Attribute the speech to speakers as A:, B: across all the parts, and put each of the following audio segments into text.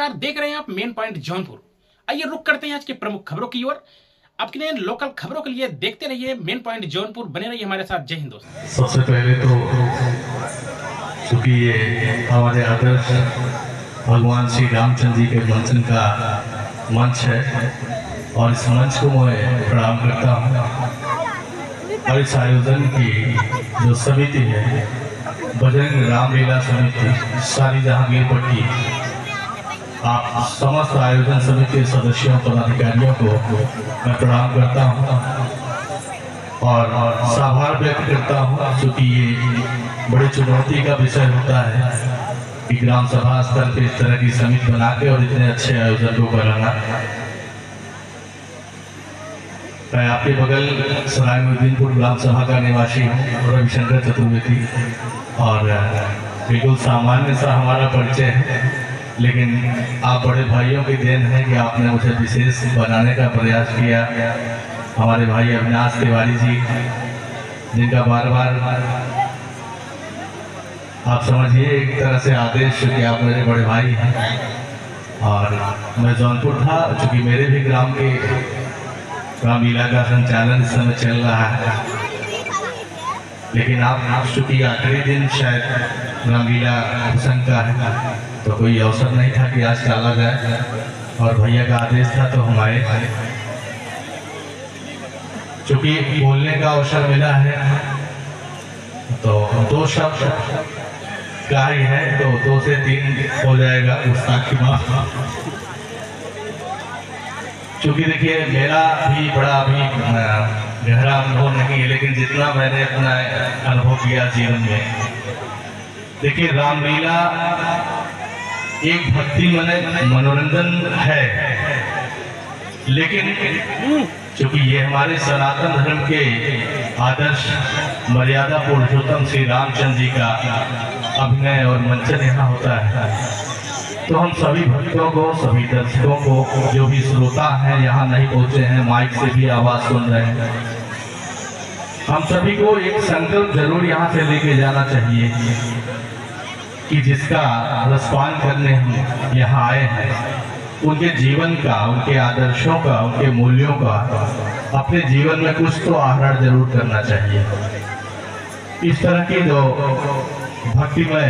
A: नमस्कार, देख रहे हैं आप मेन पॉइंट जौनपुर। आइए रुक करते हैं आज की प्रमुख खबरों की ओर। आपके लिए लोकल खबरों के लिए देखते रहिए मेन पॉइंट जौनपुर, बने रहिए हमारे साथ। जय हिंद दोस्त।
B: सबसे पहले तो चूंकि ये हमारे आदर्श भगवान श्री रामचंद्र जी के मंचन का मंच है और इस मंच को मैं प्रणाम करता हूँ। और इस आयोजन की जो समिति है, बजरंग रामलीला समिति सारी जहांगीर पट्टी, आप समस्त आयोजन समिति के सदस्यों पदाधिकारियों को मैं प्रणाम करता हूँ और आभार व्यक्त करता हूँ, क्योंकि ये बड़ी चुनौती का विषय होता है कि ग्राम सभा स्तर पर इस तरह की समिति बना के और इतने अच्छे आयोजन को कराना। मैं आपके बगल सरायमुद्दीनपुर ग्राम सभा का निवासी हूँ, रविशंकर चतुर्वेदी, और बिल्कुल सामान्य सा हमारा परिचय है, लेकिन आप बड़े भाइयों की देन है कि आपने मुझे विशेष बनाने का प्रयास किया। हमारे भाई अविनाश तिवारी जी, जिनका बार बार आप समझिए एक तरह से आदेश कि आप मेरे बड़े भाई हैं, और मैं जौनपुर था, चूँकि मेरे भी ग्राम के रामलीला का संचालन इस समय चल रहा है, लेकिन आप चूँकि आखिरी दिन शायद रामलीला प्रसंग का है तो कोई अवसर नहीं था कि आज टाला जाए, और भैया का आदेश था तो हम आए। चूँकि बोलने का अवसर मिला है तो दो शब्द का ही है, तो 2 से 3 हो जाएगा, गुस्ताखी माफ। चूँकि देखिए मेरा भी बड़ा अभी गहरा अनुभव नहीं है, लेकिन जितना मैंने अपना अनुभव किया जीवन में, देखिए रामलीला एक भक्ति मनोरंजन है, लेकिन क्योंकि ये हमारे सनातन धर्म के आदर्श मर्यादा पुरुषोत्तम श्री रामचंद्र जी का अभिनय और मंचन यहाँ होता है, तो हम सभी भक्तों को, सभी दर्शकों को, जो भी श्रोता हैं यहाँ नहीं पहुँचे हैं, माइक से भी आवाज़ सुन रहे हैं, हम सभी को एक संकल्प जरूर यहाँ से लेके जाना चाहिए कि जिसका रसपान करने हम यहाँ आए हैं, उनके जीवन का, उनके आदर्शों का, उनके मूल्यों का अपने जीवन में कुछ तो आहरण जरूर करना चाहिए। इस तरह की जो भक्तिमय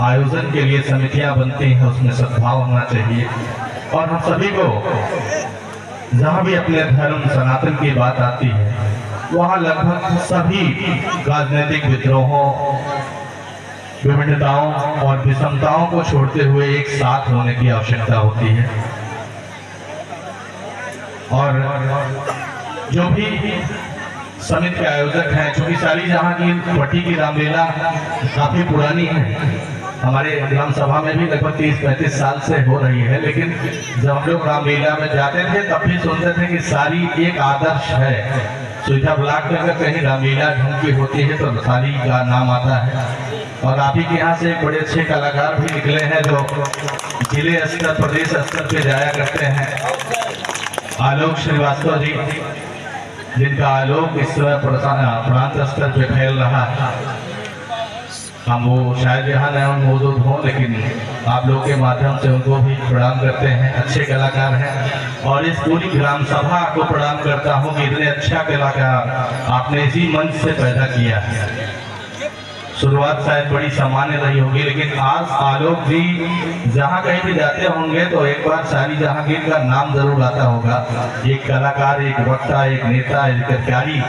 B: आयोजन के लिए समितियां बनती हैं, उसमें सद्भाव होना चाहिए, और हम सभी को जहाँ भी अपने धर्म सनातन की बात आती है, वहाँ लगभग सभी राजनीतिक विद्रोहों, विभिन्नताओं और विषमताओं को छोड़ते हुए एक साथ होने की आवश्यकता होती है। और जो भी समिति के आयोजक हैं, चूंकि सारी जहांगीर पट्टी की रामलीला काफी पुरानी है, हमारे ग्राम सभा में भी लगभग 30-35 साल से हो रही है, लेकिन जब हम लोग रामलीला में जाते थे तब भी सुनते थे कि सारी एक आदर्श है। सुविधा ब्लॉक में अगर कहीं रामलीला ढंग की होती है तो सारी का नाम आता है, और आप ही के यहाँ से एक बड़े अच्छे कलाकार भी निकले हैं जो जिले स्तर, प्रदेश स्तर पे जाया करते हैं, आलोक श्रीवास्तव जी, जिनका आलोक इस समय प्रांत स्तर पे फैल रहा है। हम वो शायद यहाँ न मौजूद हों, लेकिन आप लोग के माध्यम से उनको भी प्रणाम करते हैं। अच्छे कलाकार हैं, और इस पूरी ग्राम सभा को प्रणाम करता हूँ कि इतने अच्छा कलाकार आपने इसी मंच से पैदा किया है। शुरुआत शायद बड़ी सामान्य रही होगी, लेकिन आज आलोक जी जहाँ कहीं भी जाते होंगे तो एक बार सारी जहांगीर का नाम जरूर आता होगा। एक कलाकार, एक वक्ता, एक नेता, एक अधिकारी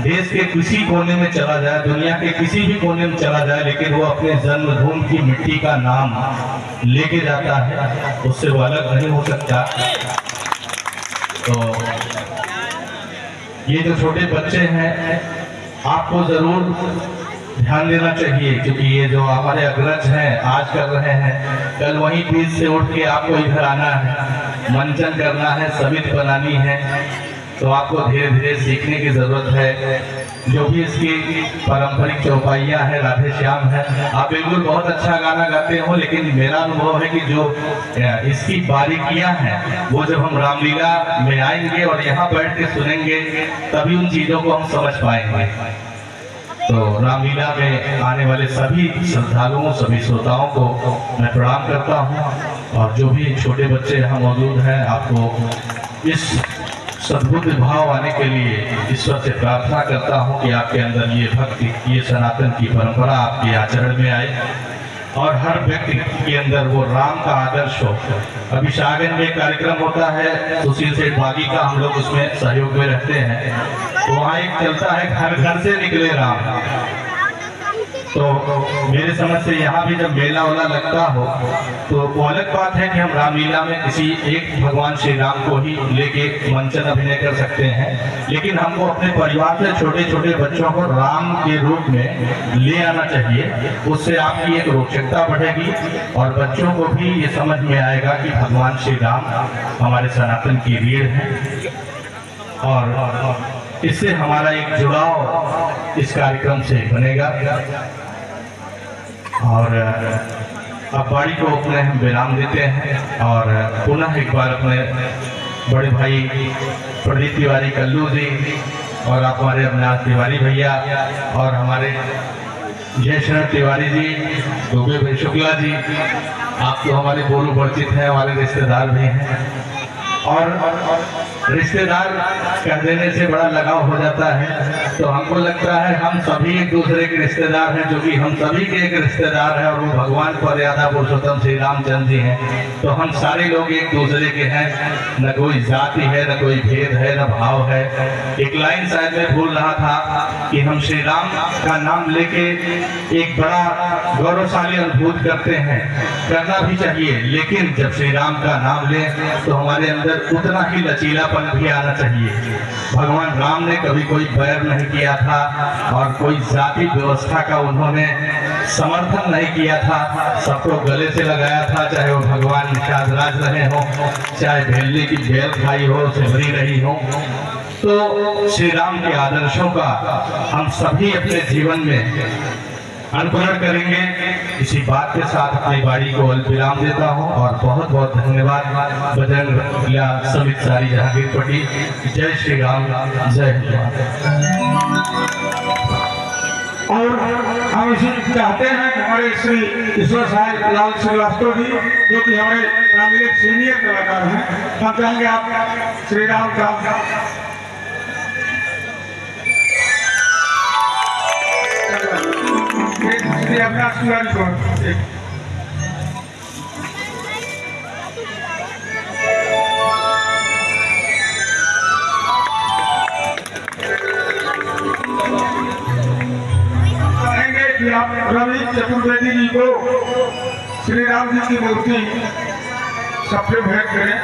B: देश के किसी कोने में चला जाए, दुनिया के किसी भी कोने में चला जाए, लेकिन वो अपने जन्मभूमि की मिट्टी का नाम लेके जाता है, उससे वो अलग नहीं हो सकता। तो ये जो छोटे बच्चे हैं, आपको जरूर ध्यान देना चाहिए, क्योंकि ये जो हमारे अग्रज हैं आज कर रहे हैं, कल वहीं पीठ से उठ के आपको इधर आना है, मंचन करना है, समिति बनानी है, तो आपको धीरे धीरे सीखने की जरूरत है। जो भी इसकी पारंपरिक चौपाइयाँ हैं, राधे श्याम है, आप बिल्कुल बहुत अच्छा गाना गाते हो, लेकिन मेरा अनुभव है कि जो इसकी बारीकियाँ हैं वो जब हम रामलीला में आएंगे और यहाँ बैठ के सुनेंगे तभी उन चीज़ों को हम समझ पाएंगे। तो रामलीला में आने वाले सभी श्रद्धालुओं, सभी श्रोताओं को मैं प्रणाम करता हूँ। और जो भी छोटे बच्चे यहाँ मौजूद हैं, आपको इस सद्बुद्ध भाव आने के लिए ईश्वर से प्रार्थना करता हूँ कि आपके अंदर ये भक्ति, ये सनातन की परंपरा आपके आचरण में आए और हर व्यक्ति के अंदर वो राम का आदर्श हो। अभी शाहगंज में कार्यक्रम होता है, सुशील सेठ बागी का, हम लोग उसमें सहयोग में रहते हैं, तो वहाँ एक चलता है घर घर से निकले राम। तो मेरे समझ से यहाँ भी जब मेला वाला लगता हो तो वो अलग बात है कि हम रामलीला में किसी एक भगवान श्री राम को ही लेके मंचन अभिनय कर सकते हैं, लेकिन हमको अपने परिवार से छोटे छोटे बच्चों को राम के रूप में ले आना चाहिए। उससे आपकी एक रोचकता बढ़ेगी और बच्चों को भी ये समझ में आएगा कि भगवान श्री राम हमारे सनातन की रीढ़ है और इससे हमारा एक जुड़ाव इस कार्यक्रम से बनेगा। और अब बाड़ी को अपने हम विराम देते हैं और पुनः एक बार अपने बड़े भाई प्रदीप तिवारी कल्लू जी और आप हमारे अविनाश तिवारी भैया और हमारे जय शरण तिवारी जी, दुबे भाई शुक्ला जी, आप तो हमारे बोलू परिचित हैं, हमारे रिश्तेदार भी हैं और रिश्तेदार कह देने से बड़ा लगाव हो जाता है, तो हमको लगता है हम सभी एक दूसरे के रिश्तेदार हैं, जो कि हम सभी के एक रिश्तेदार हैं और वो भगवान मर्यादा पुरुषोत्तम श्री रामचंद्र जी हैं। तो हम सारे लोग एक दूसरे के हैं, न कोई जाति है, न कोई भेद है, न भाव है। एक लाइन शायद मैं भूल रहा था कि हम श्री राम का नाम लेके एक बड़ा गौरवशाली अनुभूत करते हैं, करना भी चाहिए, लेकिन जब श्री राम का नाम लें तो हमारे अंदर उतना ही लचीलापन भी आना चाहिए। भगवान राम ने कभी कोई बैर नहीं किया था और कोई जाति व्यवस्था का उन्होंने समर्थन नहीं किया था, सबको गले से लगाया था, चाहे वो भगवान निषादराज रहे हो, चाहे भेलने की बेल खाई हो, सिमरी रही हो। तो श्री राम के आदर्शों का हम सभी अपने जीवन में अनुकरण करेंगे। इसी बात के साथ अपनी बाड़ी को विराम देता हूँ और बहुत बहुत धन्यवाद बजरंग समित सारी जहांगीर पट्टी। जय श्री राम, जय हनुमान।
C: और हम इसी चाहते हैं कि हमारे श्री ईश्वर साहब लाल श्रीवास्तव जी, जो कि हमारे रामलीला सीनियर कलाकार हैं, हम चाहेंगे आप श्री राम का अभ्यास को कहेंगे कि आप रवि चतुर्वेदी जी को श्री राम जी की मूर्ति सबसे भेंट करें।